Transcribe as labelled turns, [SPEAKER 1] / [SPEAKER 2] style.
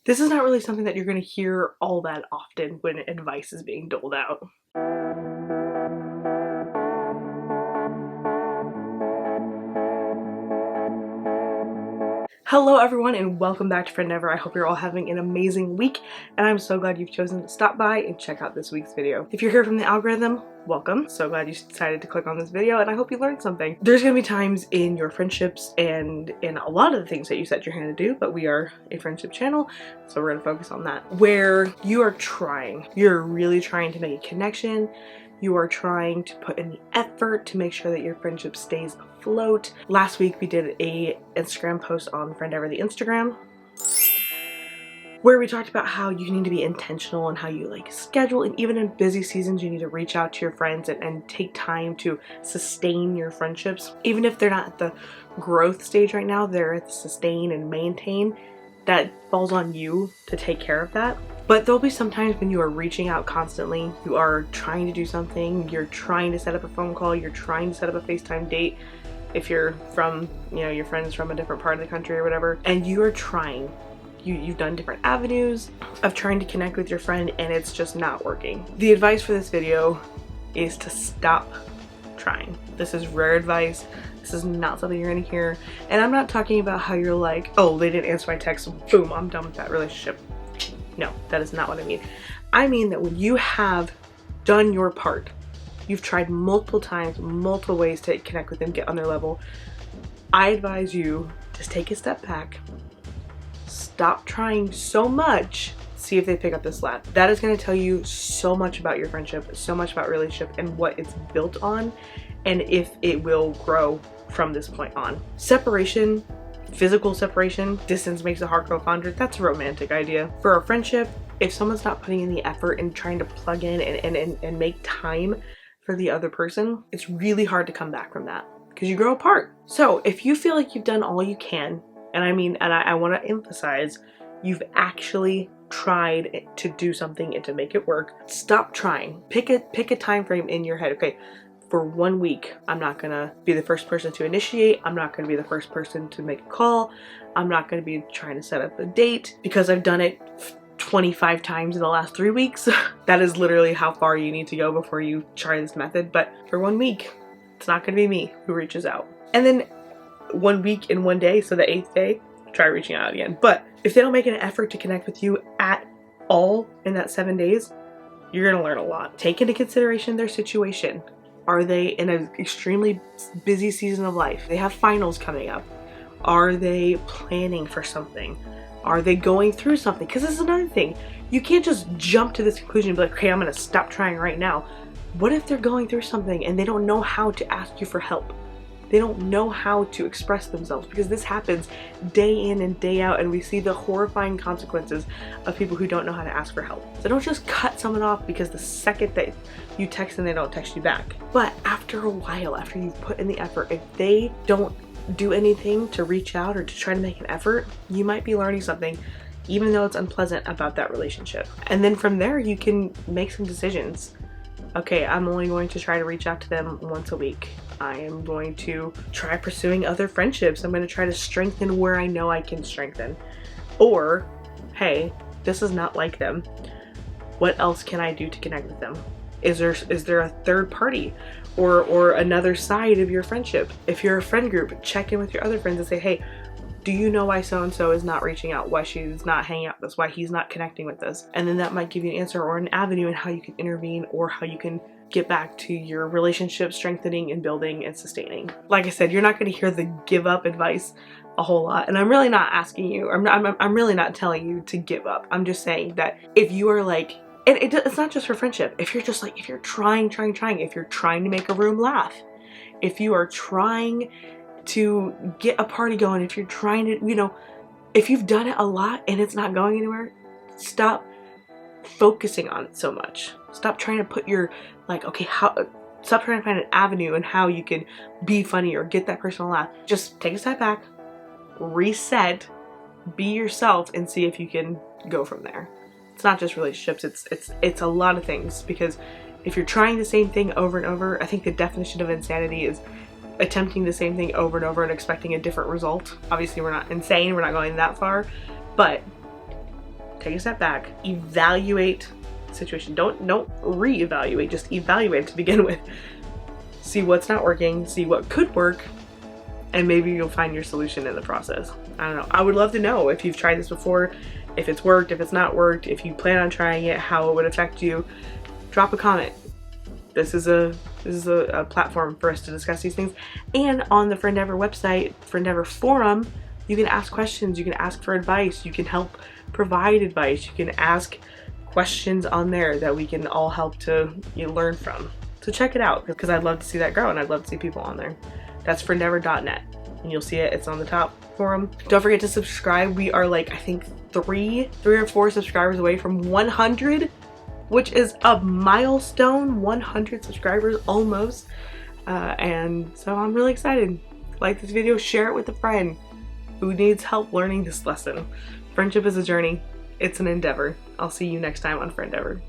[SPEAKER 1] This is not really something that you're going to hear all that often when advice is being doled out. Hello everyone and welcome back to Friendeavor. I hope you're all having an amazing week and I'm so glad you've chosen to stop by and check out this week's video. If you're here from the algorithm, welcome. So glad you decided to click on this video and I hope you learned something. There's gonna be times in your friendships and in a lot of the things that you set your hand to do, but we are a friendship channel, so we're gonna focus on that, where you are trying. You're really trying to make a connection. You are trying to put in the effort to make sure that your friendship stays afloat. Last week we did a Instagram post on Friendeavor the Instagram where we talked about how you need to be intentional and how you like schedule, and even in busy seasons you need to reach out to your friends and take time to sustain your friendships. Even if they're not at the growth stage right now, they're at the sustain and maintain. That falls on you to take care of that. But there'll be some times when you are reaching out constantly, you are trying to do something, you're trying to set up a phone call, you're trying to set up a FaceTime date if you're from, your friends from a different part of the country or whatever, and you are trying. You've done different avenues of trying to connect with your friend and it's just not working. The advice for this video is to stop trying. This is rare advice. This is not something you're gonna hear. And I'm not talking about how you're like, oh, they didn't answer my text, boom, I'm done with that relationship. No, that is not what I mean. I mean that when you have done your part, you've tried multiple times, multiple ways to connect with them, get on their level, I advise you just take a step back, stop trying so much, see if they pick up the slack. That is going to tell you so much about your friendship, so much about relationship and what it's built on, and if it will grow from this point on. Separation, physical separation, distance makes the heart grow fonder, that's a romantic idea. For a friendship, if someone's not putting in the effort and trying to plug in and make time for the other person, it's really hard to come back from that because you grow apart. So if you feel like you've done all you can, and I want to emphasize, you've actually tried to do something and to make it work, stop trying. Pick a time frame in your head. Okay, for 1 week, I'm not gonna be the first person to initiate. I'm not gonna be the first person to make a call. I'm not gonna be trying to set up a date because I've done it 25 times in the last 3 weeks. That is literally how far you need to go before you try this method. But for 1 week, it's not gonna be me who reaches out. And then 1 week and 1 day, so the 8th day, try reaching out again. But if they don't make an effort to connect with you at all in that 7 days, you're gonna learn a lot. Take into consideration their situation. Are they in an extremely busy season of life? They have finals coming up. Are they planning for something? Are they going through something? Because this is another thing. You can't just jump to this conclusion and be like, okay, I'm gonna stop trying right now. What if they're going through something and they don't know how to ask you for help? They don't know how to express themselves, because this happens day in and day out, and we see the horrifying consequences of people who don't know how to ask for help. So don't just cut someone off because the second that you text them, they don't text you back. But after a while, after you've put in the effort, if they don't do anything to reach out or to try to make an effort, you might be learning something, even though it's unpleasant, about that relationship. And then from there, you can make some decisions. Okay, I'm only going to try to reach out to them once a week. I am going to try pursuing other friendships. I'm going to try to strengthen where I know I can strengthen. Or, hey, this is not like them. What else can I do to connect with them? Is there a third party or another side of your friendship? If you're a friend group, check in with your other friends and say, hey, do you know why so-and-so is not reaching out? Why she's not hanging out with us? Why he's not connecting with us? And then that might give you an answer or an avenue in how you can intervene or how you can get back to your relationship strengthening and building and sustaining. Like I said, you're not going to hear the give up advice a whole lot. And I'm really not asking you, I'm really not telling you to give up. I'm just saying that if you are like, and it's not just for friendship. If you're just like, if you're trying, if you're trying to make a room laugh, if you are trying to get a party going, if you're trying to, if you've done it a lot and it's not going anywhere, stop focusing on it so much. Stop trying to put your, like, okay, stop trying to find an avenue and how you can be funny or get that person to laugh. Just take a step back, reset, be yourself, and see if you can go from there. It's not just relationships, it's a lot of things, because if you're trying the same thing over and over, I think the definition of insanity is attempting the same thing over and over and expecting a different result. Obviously we're not insane, we're not going that far, but take a step back, evaluate the situation. Don't reevaluate, just evaluate to begin with. See what's not working, see what could work, and maybe you'll find your solution in the process. I don't know. I would love to know if you've tried this before, if it's worked, if it's not worked, if you plan on trying it, how it would affect you. Drop a comment. This is a platform for us to discuss these things. And on the Friendeavor website, Friendeavor forum, you can ask questions, you can ask for advice, you can help provide advice, you can ask questions on there that we can all help to learn from. So check it out, because I'd love to see that grow and I'd love to see people on there. That's friendeavor.net, and you'll see it. It's on the top forum. Don't forget to subscribe. We are like, I think three or four subscribers away from 100, which is a milestone. 100 subscribers almost, and so I'm really excited. Like this video, share it with a friend who needs help learning this lesson. Friendship is a journey. It's an endeavor. I'll see you next time on Friendeavor.